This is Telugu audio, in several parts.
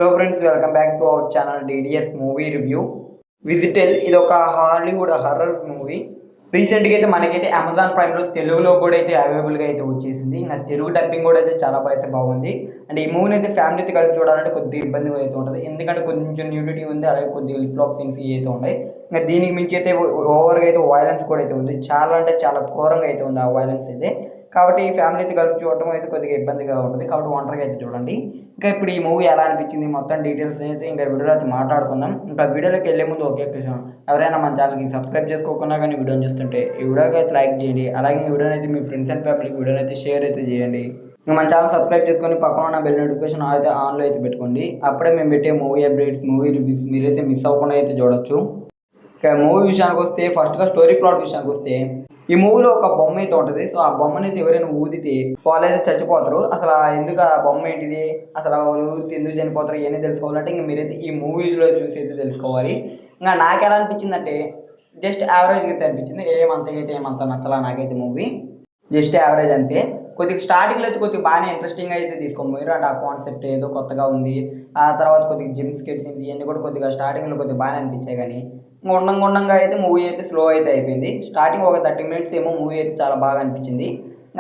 Hello friends, welcome back to our channel DDS movie review. విజిటల్ ఇది ఒక హాలీవుడ్ హర్రర్ మూవీ. రీసెంట్గా అయితే మనకైతే అమెజాన్ ప్రైమ్లో తెలుగులో కూడా అయితే అవైలబుల్గా అయితే వచ్చేసింది. ఇంకా తెలుగు డబ్బింగ్ కూడా అయితే చాలా అయితే బాగుంది. అండ్ ఈ మూవీని అయితే ఫ్యామిలీతో కలిసి చూడాలంటే కొద్దిగా ఇబ్బందిగా అయితే ఉంటుంది, ఎందుకంటే కొంచెం న్యూడిటీ ఉంది, అలాగే కొద్దిగా లిప్ లాక్ సీన్స్ అయితే ఉన్నాయి. ఇంకా దీనికి మించి అయితే ఓవర్గా అయితే వైలెన్స్ కూడా అయితే ఉంది, చాలా అంటే చాలా ఘోరంగా అయితే ఉంది ఆ వైలెన్స్ అయితే. కాబట్టి ఫ్యామిలీతో కలిసి చూడటం అయితే కొద్దిగా ఇబ్బందిగా ఉంటుంది, కాబట్టి ఒంటరిగా అయితే చూడండి. ఇంకా ఇప్పుడు ఈ మూవీ ఎలా అనిపించింది మొత్తం డీటెయిల్స్ అయితే ఇంకా వీడియోలో అయితే మాట్లాడుకుందాం. ఇంకా వీడియోలోకి వెళ్ళే ముందు ఒకే క్వశ్చన్, ఎవరైనా మన ఛానల్కి సబ్స్క్రైబ్ చేసుకోకుండా కానీ వీడియోని చూస్తుంటే ఈ వీడియోకి అయితే లైక్ చేయండి, అలాగే ఈ వీడియోని అయితే మీ ఫ్రెండ్స్ అండ్ ఫ్యామిలీకి వీడియోని అయితే షేర్ అయితే చేయండి. ఇంకా మన ఛానల్ సబ్స్క్రైబ్ చేసుకొని పక్కన ఉన్న బెల్ నోటిఫికేషన్ అయితే ఆన్లో అయితే పెట్టుకోండి, అప్పుడే మేము పెట్టే మూవీ అప్డేట్స్ మూవీ రివ్యూస్ మీరైతే మిస్ అవ్వకుండా అయితే చూడొచ్చు. ఇక మూవీ విషయానికి వస్తే ఫస్ట్గా స్టోరీ ప్లాట్ విషయానికి వస్తే ఈ మూవీలో ఒక బొమ్మ అయితే ఉంటుంది. సో ఆ బొమ్మని అయితే ఎవరైనా ఊదితే వాళ్ళైతే చచ్చిపోతారు. అసలు ఎందుకు ఆ బొమ్మ ఏంటిది, అసలు వాళ్ళు ఊరితే ఎందుకు చనిపోతారు, ఇవన్నీ తెలుసుకోవాలంటే ఇంకా మీరైతే ఈ మూవీలో చూసి అయితే తెలుసుకోవాలి. ఇంకా నాకు ఎలా అనిపించిందంటే జస్ట్ యావరేజ్గా అయితే అనిపించింది, ఏమంత నచ్చలా నాకైతే మూవీ. జస్ట్ యావరేజ్ అంతే. కొద్దిగా స్టార్టింగ్లో అయితే కొద్దిగా బాగానే ఇంట్రెస్టింగ్గా అయితే తీసుకోబోయారు, అంటే ఆ కాన్సెప్ట్ ఏదో కొత్తగా ఉంది. ఆ తర్వాత కొద్దిగా జిమ్ స్కెట్స్ ఇవన్నీ కూడా కొద్దిగా స్టార్టింగ్లో కొద్దిగా బాగానే అనిపించాయి, కానీ ఉండంగా అయితే మూవీ అయితే స్లో అయితే అయిపోయింది. స్టార్టింగ్ ఒక 30 మినిట్స్ ఏమో మూవీ అయితే చాలా బాగా అనిపించింది.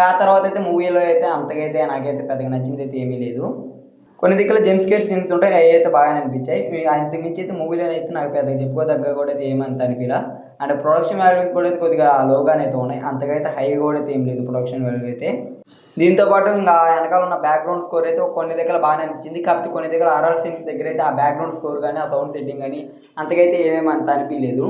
ఆ తర్వాత అయితే మూవీలో అయితే అంతకైతే నాకైతే పెద్దగా నచ్చింది అయితే ఏమీ లేదు. కొన్ని దిక్కుల జెమ్ స్కేర్ సీన్స్ ఉంటాయి, అవి అయితే బాగానే అనిపించాయి. అంతకు మించి అయితే మూవీలో అయితే నాకు పెద్దగా చెప్పుకోదగ్గ కూడా అయితే ఏమంత అనిపించలా. అండ్ ప్రొడక్షన్ వాల్యూస్ కూడా అయితే కొద్దిగా లోగానే అయితే ఉన్నాయి, అంతకైతే హై కూడా అయితే ఏం లేదు ప్రొడక్షన్ వాల్యూ అయితే. దీంతోపాటు ఇంకా వెనకాల ఉన్న బ్యాక్గ్రౌండ్ స్కోర్ అయితే కొన్ని దగ్గర బాగానే అనిపించింది, కాకపోతే కొన్ని దగ్గర ఆర్ఆర్ సీన్స్ దగ్గర అయితే ఆ బ్యాక్గ్రౌండ్ స్కోర్ కానీ ఆ సౌండ్ సెట్టింగ్ కానీ అంతకైతే ఏమంత అనిపించలేదు.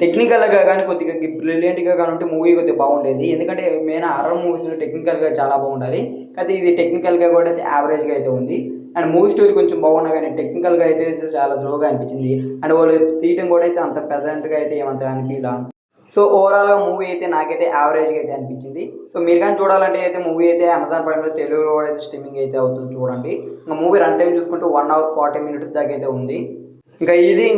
టెక్నికల్గా కానీ కొద్దిగా బ్రిలియంట్గా కానీ ఉంటే మూవీ కొద్దిగా బాగుండేది, ఎందుకంటే మెయిన్ హారర్ మూవీస్లో టెక్నికల్గా చాలా బాగుండాలి. అయితే ఇది టెక్నికల్గా కూడా అయితే యావరేజ్గా అయితే ఉంది. అండ్ మూవీ స్టోరీ కొంచెం బాగున్నా కానీ టెక్నికల్గా అయితే చాలా స్లోగా అనిపించింది. అండ్ వాళ్ళు తీయటం కూడా అయితే అంత ప్రెజెంట్గా అయితే ఏమంత అనిపించలా. సో ఓవరాల్గా మూవీ అయితే నాకైతే యావరేజ్గా అయితే అనిపించింది. సో మీరు కానీ చూడాలంటే అయితే మూవీ అయితే అమెజాన్ ప్రైమ్లో తెలుగులో కూడా అయితే స్ట్రీమింగ్ అయితే అవుతుంది, చూడండి. ఇంకా మూవీ రన్ టైం చూసుకుంటే 1 hour 40 minutes దాకా అయితే ఉంది. ఇంకా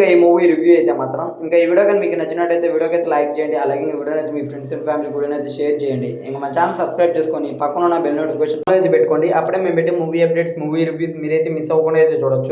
ఈ మూవీ రివ్యూ అయితే మాత్రం. ఇంకా ఈ వీడియో కానీ మీకు నచ్చినట్టయితే వీడియోకి అయితే లైక్ చేయండి, అలాగే ఈ వీడియోని అయితే మీ ఫ్రెండ్స్ అండ్ ఫ్యామిలీ కూడా అయితే షేర్ చేయండి. ఇంకా మన ఛానల్ సబ్స్క్రైబ్ చేసుకొని పక్కన ఉన్న బెల్ నోటిఫికేషన్ అయితే పెట్టుకోండి, అప్పుడే మేము పెట్టే మూవీ అప్డేట్స్ మూవీ రివ్యూస్ మీరైతే మిస్ అవ్వకుండా అయితే చూడొచ్చు.